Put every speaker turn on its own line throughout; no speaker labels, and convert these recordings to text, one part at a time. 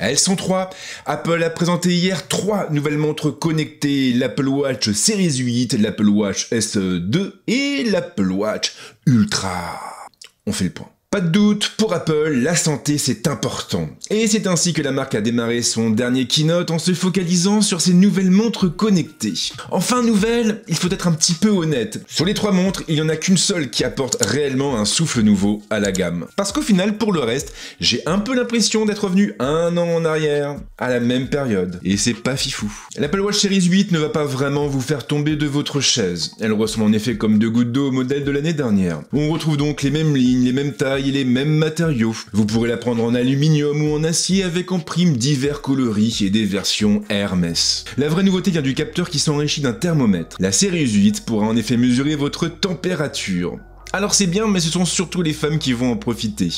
Elles sont trois. Apple a présenté hier 3 nouvelles montres connectées, l'Apple Watch Series 8, l'Apple Watch SE 2 et l'Apple Watch Ultra. On fait le point. Pas de doute, pour Apple, la santé c'est important. Et c'est ainsi que la marque a démarré son dernier keynote en se focalisant sur ses nouvelles montres connectées. Enfin nouvelle, il faut être un petit peu honnête. Sur les 3 montres, il n'y en a qu'une seule qui apporte réellement un souffle nouveau à la gamme. Parce qu'au final, pour le reste, j'ai un peu l'impression d'être revenu 1 an en arrière, à la même période. Et c'est pas fifou. L'Apple Watch Series 8 ne va pas vraiment vous faire tomber de votre chaise. Elle ressemble en effet comme 2 gouttes d'eau au modèle de l'année dernière. On retrouve donc les mêmes lignes, les mêmes tailles et les mêmes matériaux. Vous pourrez la prendre en aluminium ou en acier avec en prime divers coloris et des versions Hermès. La vraie nouveauté vient du capteur qui s'enrichit d'un thermomètre. La Series 8 pourra en effet mesurer votre température. Alors c'est bien, mais ce sont surtout les femmes qui vont en profiter.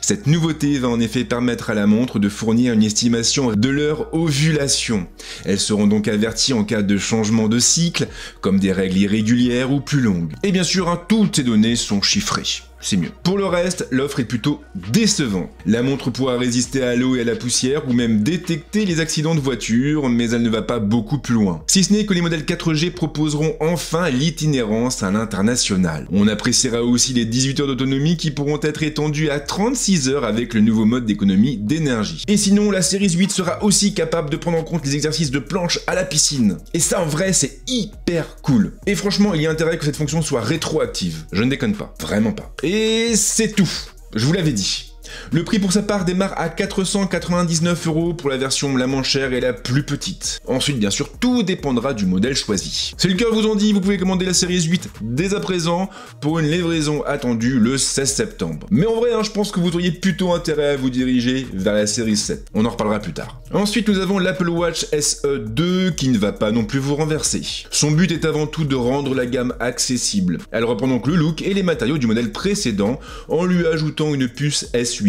Cette nouveauté va en effet permettre à la montre de fournir une estimation de leur ovulation. Elles seront donc averties en cas de changement de cycle, comme des règles irrégulières ou plus longues. Et bien sûr, toutes ces données sont chiffrées. C'est mieux. Pour le reste, l'offre est plutôt décevante. La montre pourra résister à l'eau et à la poussière ou même détecter les accidents de voiture, mais elle ne va pas beaucoup plus loin. Si ce n'est que les modèles 4G proposeront enfin l'itinérance à l'international. On appréciera aussi les 18 heures d'autonomie qui pourront être étendues à 36 heures avec le nouveau mode d'économie d'énergie. Et sinon, la Series 8 sera aussi capable de prendre en compte les exercices de planche à la piscine. Et ça, en vrai, c'est hyper cool. Et franchement, il y a intérêt que cette fonction soit rétroactive. Je ne déconne pas. Vraiment pas. Et c'est tout, je vous l'avais dit. Le prix pour sa part démarre à 499 € pour la version la moins chère et la plus petite. Ensuite, bien sûr, tout dépendra du modèle choisi. Si le cœur vous en dit, vous pouvez commander la Series 8 dès à présent pour une livraison attendue le 16 septembre. Mais en vrai, je pense que vous auriez plutôt intérêt à vous diriger vers la Series 7. On en reparlera plus tard. Ensuite, nous avons l'Apple Watch SE 2 qui ne va pas non plus vous renverser. Son but est avant tout de rendre la gamme accessible. Elle reprend donc le look et les matériaux du modèle précédent en lui ajoutant une puce S8.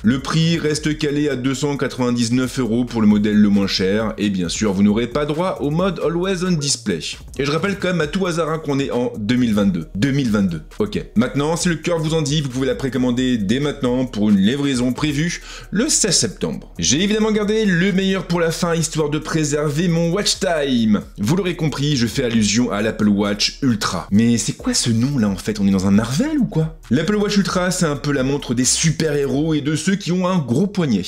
Le prix reste calé à 299 € pour le modèle le moins cher, et bien sûr vous n'aurez pas droit au mode Always On Display. Et je rappelle quand même à tout hasard qu'on est en 2022. 2022, ok. Maintenant, si le cœur vous en dit, vous pouvez la précommander dès maintenant pour une livraison prévue le 16 septembre. J'ai évidemment gardé le meilleur pour la fin, histoire de préserver mon watch time. Vous l'aurez compris, je fais allusion à l'Apple Watch Ultra. Mais c'est quoi ce nom là en fait? On est dans un Marvel ou quoi? L'Apple Watch Ultra, c'est un peu la montre des super-héros et de ceux qui ont un gros poignet.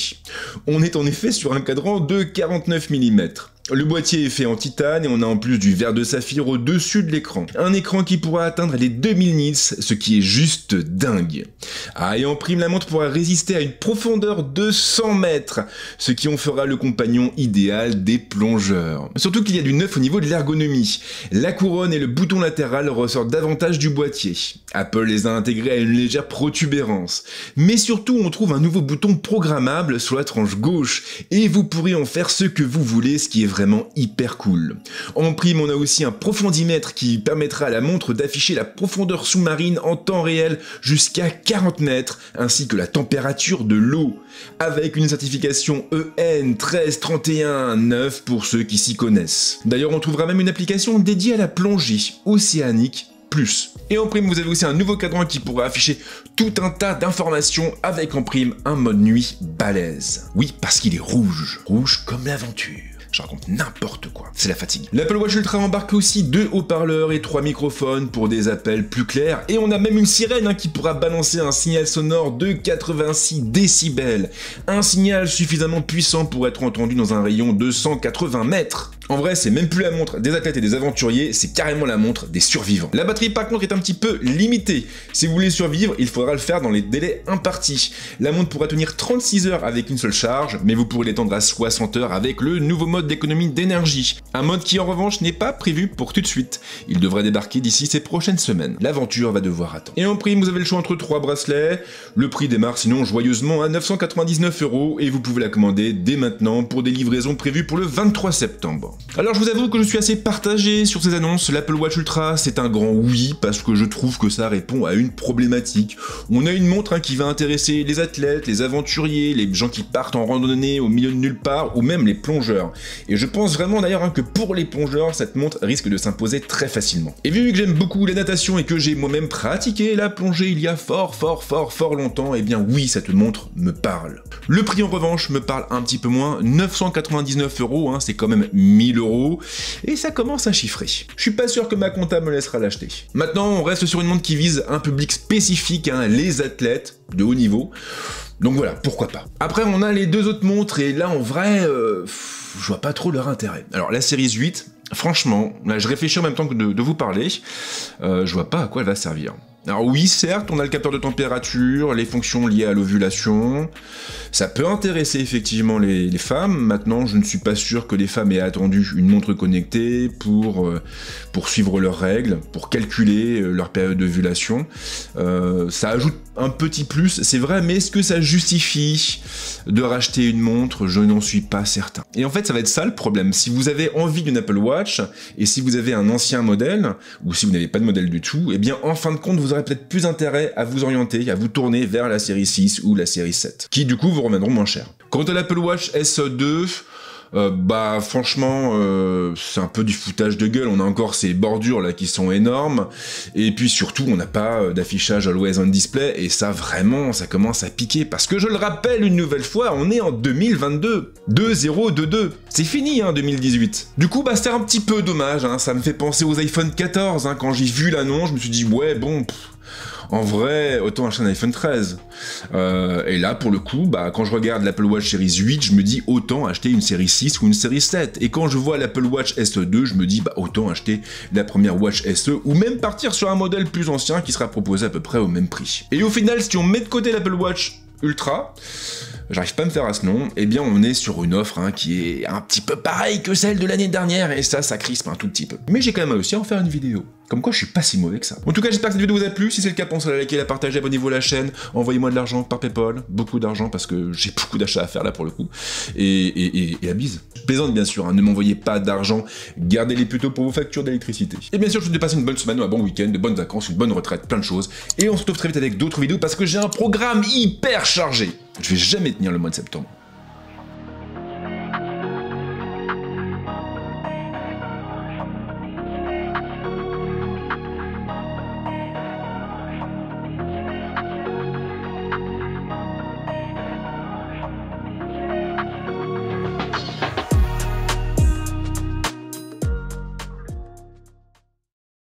On est en effet sur un cadran de 49 mm. Le boîtier est fait en titane et on a en plus du verre de saphir au-dessus de l'écran. Un écran qui pourra atteindre les 2000 nits, ce qui est juste dingue. Ah, et en prime, la montre pourra résister à une profondeur de 100 mètres, ce qui en fera le compagnon idéal des plongeurs. Surtout qu'il y a du neuf au niveau de l'ergonomie. La couronne et le bouton latéral ressortent davantage du boîtier. Apple les a intégrés à une légère protubérance. Mais surtout, on trouve un nouveau bouton programmable sur la tranche gauche, et vous pourrez en faire ce que vous voulez, ce qui est vraiment hyper cool. En prime, on a aussi un profondimètre qui permettra à la montre d'afficher la profondeur sous-marine en temps réel jusqu'à 40 mètres, ainsi que la température de l'eau, avec une certification EN 13319 pour ceux qui s'y connaissent. D'ailleurs, on trouvera même une application dédiée à la plongée océanique plus. Et en prime, vous avez aussi un nouveau cadran qui pourra afficher tout un tas d'informations avec en prime un mode nuit balèze. Oui, parce qu'il est rouge. Rouge comme l'aventure. Je raconte n'importe quoi, c'est la fatigue. L'Apple Watch Ultra embarque aussi 2 haut-parleurs et 3 microphones pour des appels plus clairs, et on a même une sirène qui pourra balancer un signal sonore de 86 décibels. Un signal suffisamment puissant pour être entendu dans un rayon de 180 mètres. En vrai, c'est même plus la montre des athlètes et des aventuriers, c'est carrément la montre des survivants. La batterie par contre est un petit peu limitée. Si vous voulez survivre, il faudra le faire dans les délais impartis. La montre pourra tenir 36 heures avec une seule charge, mais vous pourrez l'étendre à 60 heures avec le nouveau mode d'économie d'énergie. Un mode qui en revanche n'est pas prévu pour tout de suite. Il devrait débarquer d'ici ces prochaines semaines. L'aventure va devoir attendre. Et en prime, vous avez le choix entre 3 bracelets. Le prix démarre sinon joyeusement à 999 € et vous pouvez la commander dès maintenant pour des livraisons prévues pour le 23 septembre. Alors je vous avoue que je suis assez partagé sur ces annonces. L'Apple Watch Ultra, c'est un grand oui, parce que je trouve que ça répond à une problématique. On a une montre qui va intéresser les athlètes, les aventuriers, les gens qui partent en randonnée au milieu de nulle part, ou même les plongeurs. Et je pense vraiment d'ailleurs que pour les plongeurs, cette montre risque de s'imposer très facilement. Et vu que j'aime beaucoup la natation et que j'ai moi-même pratiqué la plongée il y a fort longtemps, eh bien oui, cette montre me parle. Le prix en revanche me parle un petit peu moins, 999 €, c'est quand même 1000 €, et ça commence à chiffrer. Je suis pas sûr que ma compta me laissera l'acheter. Maintenant, on reste sur une montre qui vise un public spécifique, les athlètes de haut niveau. Donc voilà, pourquoi pas. Après, on a les deux autres montres, et là, en vrai, je vois pas trop leur intérêt. Alors, la Series 8, franchement, là, je réfléchis en même temps que de vous parler, je vois pas à quoi elle va servir. Alors oui, certes, on a le capteur de température, les fonctions liées à l'ovulation, ça peut intéresser effectivement les femmes. Maintenant, je ne suis pas sûr que les femmes aient attendu une montre connectée pour suivre leurs règles, pour calculer leur période d'ovulation. Ça ajoute un petit plus, c'est vrai, mais est-ce que ça justifie de racheter une montre? Je n'en suis pas certain. Et en fait, ça va être ça le problème. Si vous avez envie d'une Apple Watch, et si vous avez un ancien modèle, ou si vous n'avez pas de modèle du tout, eh bien, en fin de compte, vous aurez peut-être plus intérêt à vous orienter, à vous tourner vers la série 6 ou la série 7, qui du coup vous reviendront moins cher. Quant à l'Apple Watch SE2, franchement, c'est un peu du foutage de gueule. On a encore ces bordures là qui sont énormes, et puis surtout on n'a pas d'affichage Always On Display, et ça vraiment, ça commence à piquer, parce que je le rappelle une nouvelle fois, on est en 2022, 2022, c'est fini 2018. Du coup c'est un petit peu dommage, ça me fait penser aux iPhone 14, quand j'ai vu l'annonce, je me suis dit ouais bon, en vrai, autant acheter un iPhone 13. Et là, pour le coup, quand je regarde l'Apple Watch Series 8, je me dis autant acheter une série 6 ou une série 7. Et quand je vois l'Apple Watch SE2, je me dis autant acheter la première Watch SE, ou même partir sur un modèle plus ancien qui sera proposé à peu près au même prix. Et au final, si on met de côté l'Apple Watch Ultra, j'arrive pas à me faire à ce nom, eh bien on est sur une offre qui est un petit peu pareille que celle de l'année dernière, et ça crispe un tout petit peu. Mais j'ai quand même réussi à en faire une vidéo. Comme quoi je suis pas si mauvais que ça. En tout cas, j'espère que cette vidéo vous a plu. Si c'est le cas, pensez à la liker, la partager, abonnez-vous à la chaîne, envoyez-moi de l'argent par PayPal, beaucoup d'argent parce que j'ai beaucoup d'achats à faire là pour le coup. Et la bise. Je plaisante bien sûr, ne m'envoyez pas d'argent, gardez-les plutôt pour vos factures d'électricité. Et bien sûr, je vous souhaite de passer une bonne semaine ou un bon week-end, de bonnes vacances, une bonne retraite, plein de choses. Et on se retrouve très vite avec d'autres vidéos parce que j'ai un programme hyper chargé. Je vais jamais tenir le mois de septembre.